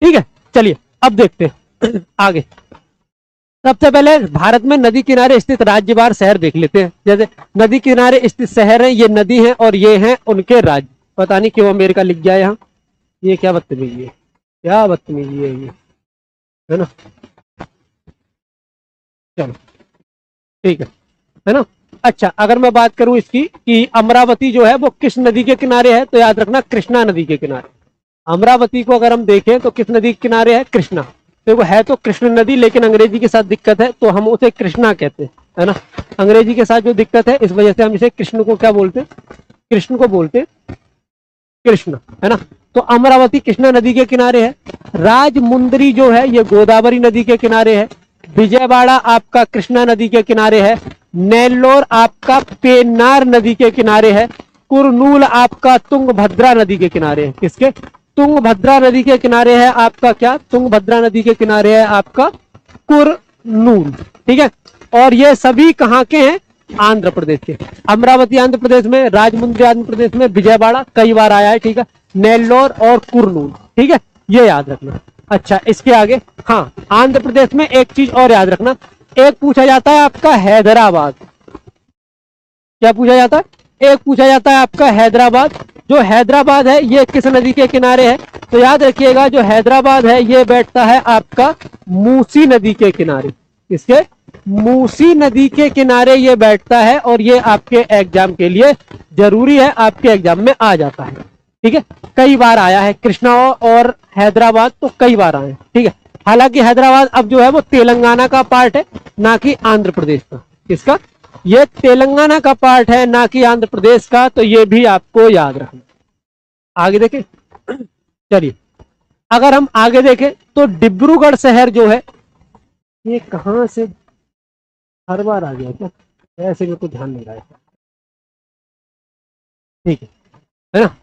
ठीक है, चलिए अब देखते हैं आगे। सबसे पहले भारत में नदी किनारे स्थित राज्यवार शहर देख लेते हैं। जैसे नदी किनारे स्थित शहर हैं, ये नदी है और ये हैं उनके राज्य। पता नहीं क्यों अमेरिका लिख गया यहाँ, ये क्या बदतमीजी है, क्या बदतमीजी है ये, है ना। चलो ठीक है ना। अच्छा, अगर मैं बात करूं इसकी कि अमरावती जो है वो किस नदी के किनारे है, तो याद रखना कृष्णा नदी के किनारे। अमरावती को अगर हम देखें तो किस नदी के किनारे है, कृष्णा। तो वो है तो कृष्ण नदी, लेकिन अंग्रेजी के साथ दिक्कत है तो हम उसे कृष्णा कहते हैं, है ना। अंग्रेजी के साथ जो दिक्कत है इस वजह से हम इसे कृष्ण को क्या बोलते हैं, कृष्ण को बोलते कृष्ण, है ना। तो अमरावती कृष्णा नदी के किनारे है। राजमुंदरी जो है ये गोदावरी नदी के किनारे है। विजयवाड़ा आपका कृष्णा नदी के किनारे है। नेल्लोर आपका पेन्नार नदी के किनारे है। कुरनूल आपका तुंगभद्रा नदी के किनारे है। किसके, तुंगभद्रा नदी के किनारे है आपका क्या, तुंगभद्रा नदी के किनारे है आपका कुरनूल। ठीक है, और ये सभी कहाँ के हैं, आंध्र प्रदेश के। अमरावती आंध्र प्रदेश में, राजमुंद्री आंध्र प्रदेश में, विजयवाड़ा कई बार आया है। ठीक है, नेल्लोर और कुरनूल, ठीक है, ये याद रखना। अच्छा, इसके आगे, हाँ, आंध्र प्रदेश में एक चीज और याद रखना, एक पूछा जाता है आपका हैदराबाद। क्या पूछा जाता है, एक पूछा जाता है आपका हैदराबाद। जो हैदराबाद है ये किस नदी के किनारे है, तो याद रखिएगा जो हैदराबाद है ये बैठता है आपका मूसी नदी के किनारे। किसके, मूसी नदी के किनारे ये बैठता है, और ये आपके एग्जाम के लिए जरूरी है, आपके एग्जाम में आ जाता है। ठीक है, कई बार आया है कृष्णा और हैदराबाद, तो कई बार आए हैं। ठीक है, हालांकि हैदराबाद अब जो है वो तेलंगाना का पार्ट है, ना कि आंध्र प्रदेश का। किसका, ये तेलंगाना का पार्ट है, ना कि आंध्र प्रदेश का, तो ये भी आपको याद रखना। आगे देखें, चलिए अगर हम आगे देखें तो डिब्रूगढ़ शहर जो है ये कहां से, हर बार आ गया क्या, ऐसे में कुछ ध्यान नहीं रहा है। ठीक है ना।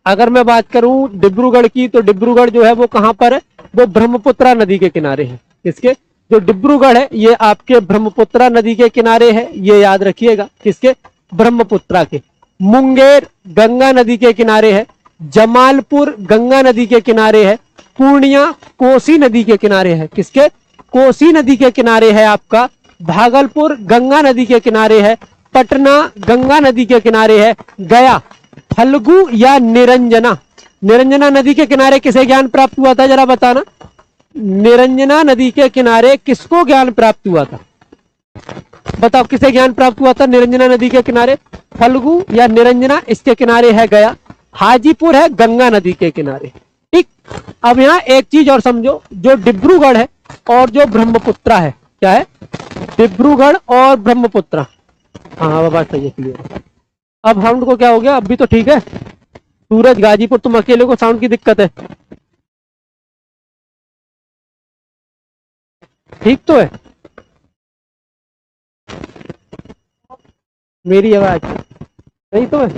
अगर मैं बात करूं डिब्रूगढ़ की, तो डिब्रूगढ़ जो है वो कहां पर है, वो ब्रह्मपुत्रा नदी के किनारे है। किसके, जो डिब्रूगढ़ है ये आपके ब्रह्मपुत्रा नदी के किनारे है, ये याद रखिएगा। किसके, ब्रह्मपुत्रा के। मुंगेर गंगा नदी के किनारे है। जमालपुर गंगा नदी के किनारे है। पूर्णिया कोसी नदी के किनारे है। किसके, कोसी नदी के किनारे है आपका। भागलपुर गंगा नदी के किनारे है। पटना गंगा नदी के किनारे है। गया फल्गु या निरंजना, निरंजना नदी के किनारे किसे ज्ञान प्राप्त हुआ था, जरा बताना। निरंजना नदी के किनारे किसको ज्ञान प्राप्त हुआ था, बताओ किसे ज्ञान प्राप्त हुआ था निरंजना नदी के किनारे, फल्गु या निरंजना, इसके किनारे है गया। हाजीपुर है गंगा नदी के किनारे। ठीक, अब यहाँ एक चीज और समझो, जो डिब्रूगढ़ है और जो ब्रह्मपुत्रा है, क्या है, डिब्रूगढ़ और ब्रह्मपुत्रा। हाँ बात सही है, क्लियर। अब साउंड को क्या हो गया, अब भी तो ठीक है। सूरज गाजीपुर, तुम अकेले को साउंड की दिक्कत है, ठीक तो है मेरी आवाज, सही तो है।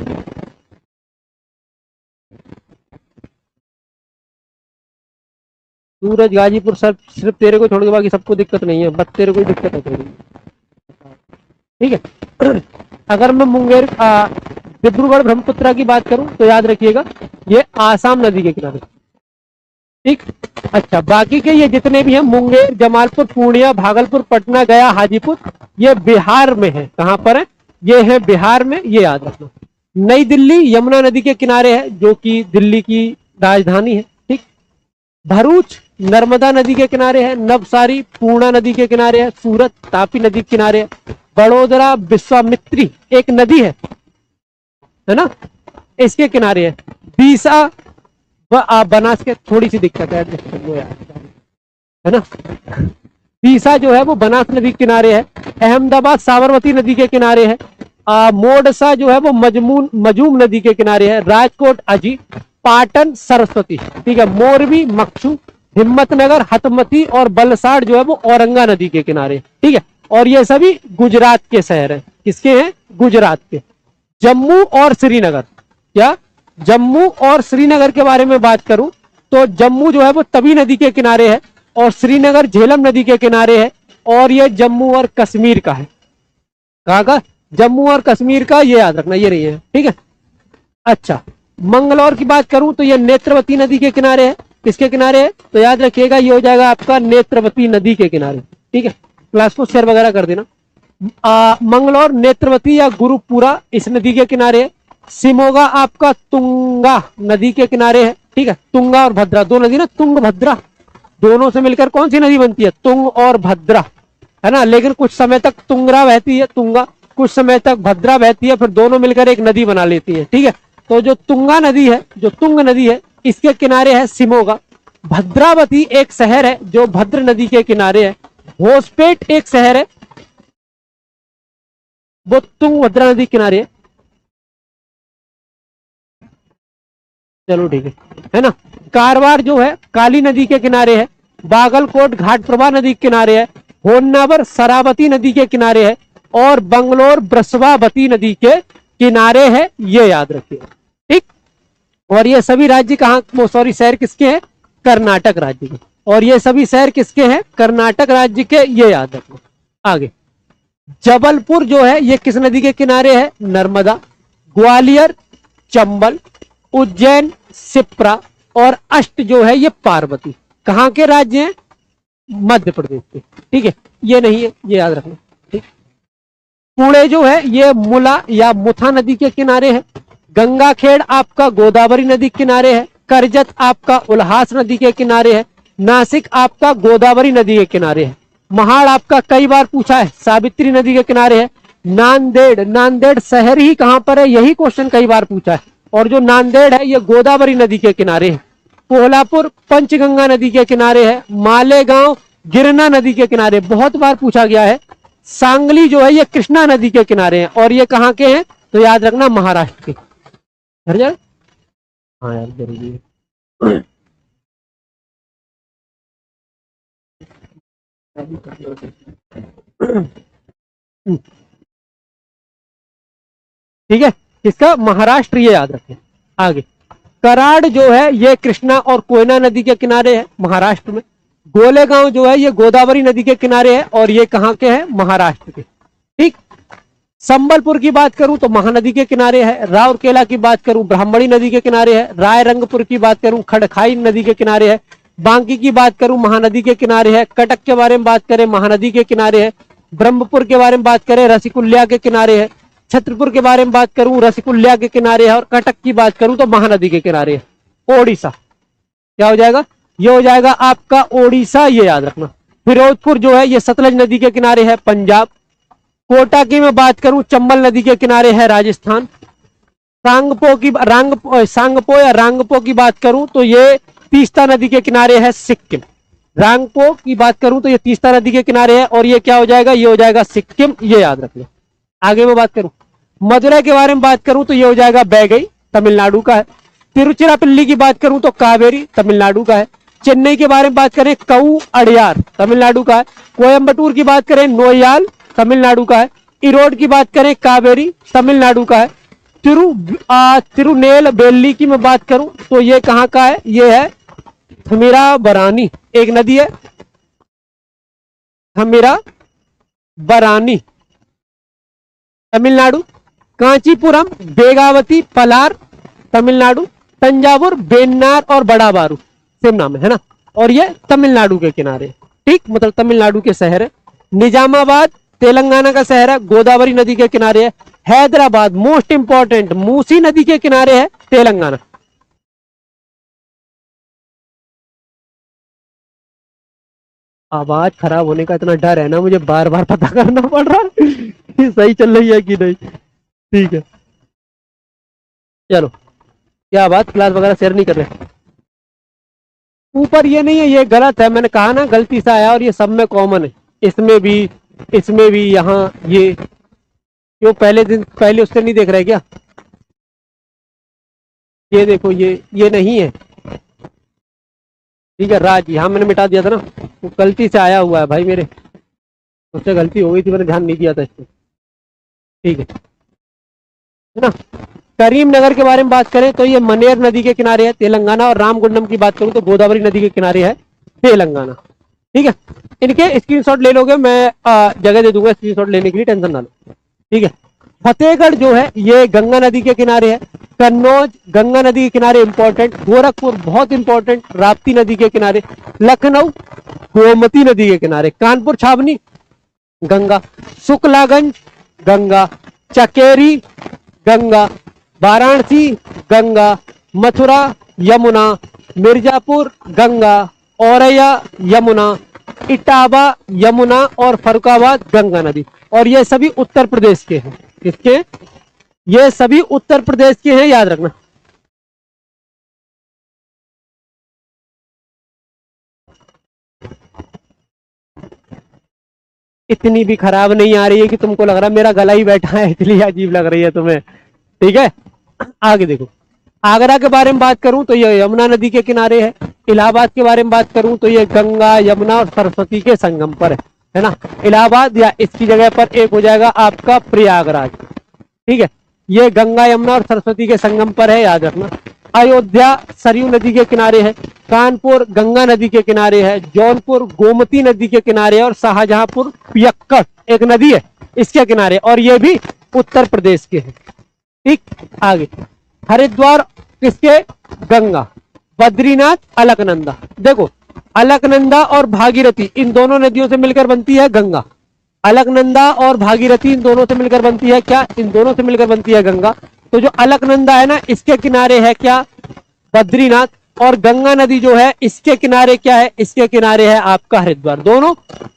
सूरज गाजीपुर सर, सिर्फ तेरे को छोड़ के बाकी सबको दिक्कत नहीं है, बस तेरे को ही दिक्कत है तेरी। ठीक है, अगर मैं मुंगेर डिब्रूगढ़ ब्रह्मपुत्रा की बात करूं तो याद रखिएगा ये आसाम नदी के किनारे। ठीक, अच्छा, बाकी के ये जितने भी हैं, मुंगेर, जमालपुर, पूर्णिया, भागलपुर, पटना, गया, हाजीपुर, ये बिहार में है। कहां पर है, ये है बिहार में, ये याद रखना। नई दिल्ली यमुना नदी के किनारे है, जो कि दिल्ली की राजधानी है। ठीक, भरूच नर्मदा नदी के किनारे है। नवसारी पूर्णा नदी के किनारे है। सूरत तापी नदी के किनारे है। बड़ोदरा विश्वामित्री एक नदी है ना, इसके किनारे है। बीसा बनास के, थोड़ी सी दिक्कत है ना, बीसा जो है वो बनास नदी के किनारे है। अहमदाबाद साबरमती नदी के किनारे है। मोडसा जो है वो मजूम नदी के किनारे है। राजकोट अजी, पाटन सरस्वती, ठीक है। मोरबी मक्सू, हिम्मतनगर हतमती और बलसाड़ जो है वो औरंगा नदी के किनारे, ठीक है। और ये सभी गुजरात के शहर हैं। किसके हैं, गुजरात के। जम्मू और श्रीनगर, क्या, जम्मू और श्रीनगर के बारे में बात करूं तो जम्मू जो है वो तवी नदी के किनारे है और श्रीनगर झेलम नदी के किनारे है। और ये जम्मू और कश्मीर का है। कहाँ का, जम्मू और कश्मीर का, ये याद रखना, ये रही है। ठीक है, अच्छा, मंगलौर की बात करूं तो ये नेत्रवती नदी के किनारे है। किसके किनारे है? तो याद रखिएगा ये हो जाएगा आपका नेत्रवती नदी के किनारे। ठीक है, क्लास को शेयर वगैरह कर देना। मंगलौर नेत्रवती या गुरुपुरा इस नदी के किनारे है। सिमोगा आपका तुंगा नदी के किनारे है। ठीक है, तुंगा और भद्रा दो नदी ना, तुंग भद्रा, दोनों से मिलकर कौन सी नदी बनती है? तुंग और भद्रा, है ना। लेकिन कुछ समय तक तुंगरा बहती है, तुंगा, कुछ समय तक भद्रा बहती है, फिर दोनों मिलकर एक नदी बना लेती है। ठीक है, तो जो तुंगा नदी है, जो तुंग नदी है, इसके किनारे है सिमोगा। भद्रावती एक शहर है जो भद्र नदी के किनारे है। होसपेट एक शहर है, वो तुंगभद्रा नदी के किनारे है। चलो ठीक है ना। कारवार जो है काली नदी के किनारे है। बागलकोट घाटप्रभा नदी के किनारे है। होन्नावर शरावती नदी के किनारे है। और बंगलोर ब्रसवावती नदी के किनारे है, ये याद रखिए। ठीक, और ये सभी राज्य कहाँ, सॉरी शहर किसके हैं? कर्नाटक राज्य के। और ये सभी शहर किसके हैं? कर्नाटक राज्य के, ये याद रखना। आगे जबलपुर जो है ये किस नदी के किनारे है? नर्मदा। ग्वालियर चंबल, उज्जैन सिप्रा और अष्ट जो है ये पार्वती। कहाँ के राज्य हैं? मध्य प्रदेश के। ठीक है, ये नहीं है, ये याद रखना। ठीक, पुणे जो है ये मुला या मुथा नदी के किनारे है। गंगाखेड़ आपका गोदावरी नदी के किनारे है। करजत आपका उल्हास नदी के किनारे है। नासिक आपका गोदावरी नदी के किनारे है। महाड़ आपका कई बार पूछा है, सावित्री नदी के किनारे है। नांदेड़, नांदेड़ शहर ही कहां पर है, यही क्वेश्चन कई बार पूछा है। और जो नांदेड़ है ये गोदावरी नदी के किनारे है। कोल्हापुर पंचगंगा नदी के किनारे है। मालेगांव गिरना नदी के किनारे, बहुत बार पूछा गया है। सांगली जो है ये कृष्णा नदी के किनारे है। और ये कहाँ के हैं? तो याद रखना महाराष्ट्र के। हर जाए, हाँ यार जरूरी है। ठीक है, किसका? महाराष्ट्र, ये याद रखें। आगे कराड़ जो है ये कृष्णा और कोयना नदी के किनारे है, महाराष्ट्र में। गोलेगांव जो है ये गोदावरी नदी के किनारे है, और ये कहाँ के हैं? महाराष्ट्र के। ठीक, संबलपुर की बात करूं तो महानदी के किनारे है। राउरकेला की बात करूं ब्राह्मणी नदी के किनारे है। रायरंगपुर की बात करूं खड़खाई नदी के किनारे है। बांकी की बात करूं महानदी के किनारे है। कटक के बारे में बात करें महानदी के किनारे है। ब्रह्मपुर के बारे में बात करें रसिकुल्या के किनारे है। छतरपुर के बारे में बात करूं रसिकुल्या के किनारे है। और कटक की बात करूं तो महानदी के किनारे है। ओडिशा क्या हो जाएगा? ये हो जाएगा आपका ओडिशा, ये याद रखना। फिरोजपुर जो है ये सतलज नदी के किनारे है, पंजाब। कोटा की मैं बात करूं चंबल नदी के किनारे है, राजस्थान। सांगपो या रांगपो की बात करूं तो ये तीस्ता नदी के किनारे है, सिक्किम। रांगपो की बात करूं तो ये तीस्ता नदी के किनारे है, और ये क्या हो जाएगा? ये हो जाएगा सिक्किम, ये याद रखना। आगे मैं बात करूं मदुरै के बारे में बात करूं तो ये हो जाएगा बैगई, तमिलनाडु का है। तिरुचिरापल्ली की बात करूं तो कावेरी, तमिलनाडु का है। चेन्नई के बारे में बात करें कऊ अड़यार, तमिलनाडु का है। कोयम्बटूर की बात करें नोयाल, तमिलनाडु का है। इरोड की बात करें कावेरी, तमिलनाडु का है। तिरुनेलवेली की मैं बात करूं तो ये कहां का है? ये है थमीराबरानी, एक नदी है थमीराबरानी, तमिलनाडु। कांचीपुरम बेगावती पलार, तमिलनाडु। तंजावुर बेन्नार और बड़ा बारू, सेम नाम है ना, और ये तमिलनाडु के किनारे। ठीक, मतलब तमिलनाडु के शहर है। निजामाबाद तेलंगाना का शहर है, गोदावरी नदी के किनारे है। हैदराबाद मोस्ट इंपॉर्टेंट, मूसी नदी के किनारे है, तेलंगाना। आवाज खराब होने का इतना डर है ना, मुझे बार बार पता करना पड़ रहा है कि सही चल रही है कि नहीं। ठीक है, चलो क्या बात, क्लास वगैरह शेयर नहीं कर रहे? ऊपर ये नहीं है, ये गलत है, मैंने कहा ना गलती से आया, और ये सब में कॉमन है, इसमें भी यहाँ ये क्यों पहले दिन पहले उससे नहीं देख रहे क्या? ये देखो ये नहीं है। ठीक है, राज यहाँ मैंने मिटा दिया था ना, वो गलती से आया हुआ है भाई, मेरे उससे गलती हो गई थी, मैंने ध्यान नहीं दिया था इसको। ठीक है ना। करीमनगर के बारे में बात करें तो ये मनेर नदी के किनारे है, तेलंगाना। और रामगुंडम की बात करूं तो गोदावरी नदी के किनारे है, तेलंगाना। ठीक है, इनके स्क्रीनशॉट ले लोगे, मैं जगह दे दूंगा स्क्रीनशॉट लेने के लिए, टेंशन ना लो। ठीक है, फतेहगढ़ जो है ये गंगा नदी के किनारे है। कन्नौज गंगा नदी के किनारे इंपॉर्टेंट। गोरखपुर बहुत इंपॉर्टेंट, राप्ती नदी के किनारे। लखनऊ गोमती नदी के किनारे। कानपुर छावनी गंगा। शुक्लागंज गंगा। चकेरी गंगा। वाराणसी गंगा। मथुरा यमुना। मिर्जापुर गंगा। औरैया यमुना। इटावा यमुना और फरुखाबाद गंगा नदी। और ये सभी उत्तर प्रदेश के हैं। किसके? ये सभी उत्तर प्रदेश के हैं, याद रखना। इतनी भी खराब नहीं आ रही है कि तुमको लग रहा है मेरा गला ही बैठा है इसलिए अजीब लग रही है तुम्हें। ठीक है, आगे देखो। आगरा के बारे में बात करूं तो ये यमुना नदी के किनारे है। इलाहाबाद के बारे में बात करूं तो ये गंगा यमुना और सरस्वती के संगम पर है ना। इलाहाबाद या इसकी जगह पर एक हो जाएगा आपका प्रयागराज। ठीक है, ये गंगा यमुना और सरस्वती के संगम पर है, याद रखना। अयोध्या सरयू नदी के किनारे है। कानपुर गंगा नदी के किनारे है। जौनपुर गोमती नदी के किनारे है। और शाहजहांपुर पियक्कड़ एक नदी है, इसके किनारे, और ये भी उत्तर प्रदेश के हैं। ठीक, आगे हरिद्वार किसके? गंगा। बद्रीनाथ अलकनंदा। देखो, अलकनंदा और भागीरथी इन दोनों नदियों से मिलकर बनती है गंगा। अलकनंदा और भागीरथी इन दोनों से मिलकर बनती है क्या? इन दोनों से मिलकर बनती है गंगा। तो जो अलकनंदा है ना, इसके किनारे है क्या? बद्रीनाथ। और गंगा नदी जो है इसके किनारे क्या है? इसके किनारे है आपका हरिद्वार। दोनों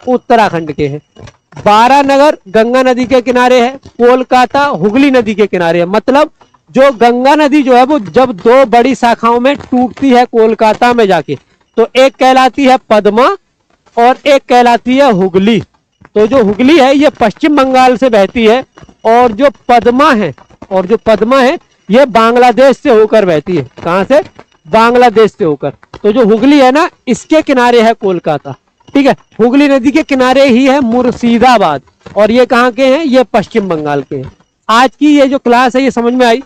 उत्तराखंड के हैं। बारानगर गंगा नदी के किनारे है। कोलकाता हुगली नदी के किनारे है। मतलब जो गंगा नदी जो है वो जब दो बड़ी शाखाओं में टूटती है कोलकाता में जाके, तो एक कहलाती है पद्मा और एक कहलाती है हुगली। तो जो हुगली है ये पश्चिम बंगाल से बहती है, और जो पद्मा है ये बांग्लादेश से होकर बहती है। कहां से? बांग्लादेश से होकर। तो जो हुगली है ना, इसके किनारे है कोलकाता। ठीक है, हुगली नदी के किनारे ही है मुर्शिदाबाद, और ये कहां के हैं? ये पश्चिम बंगाल के हैं। आज की ये जो क्लास है ये समझ में आई?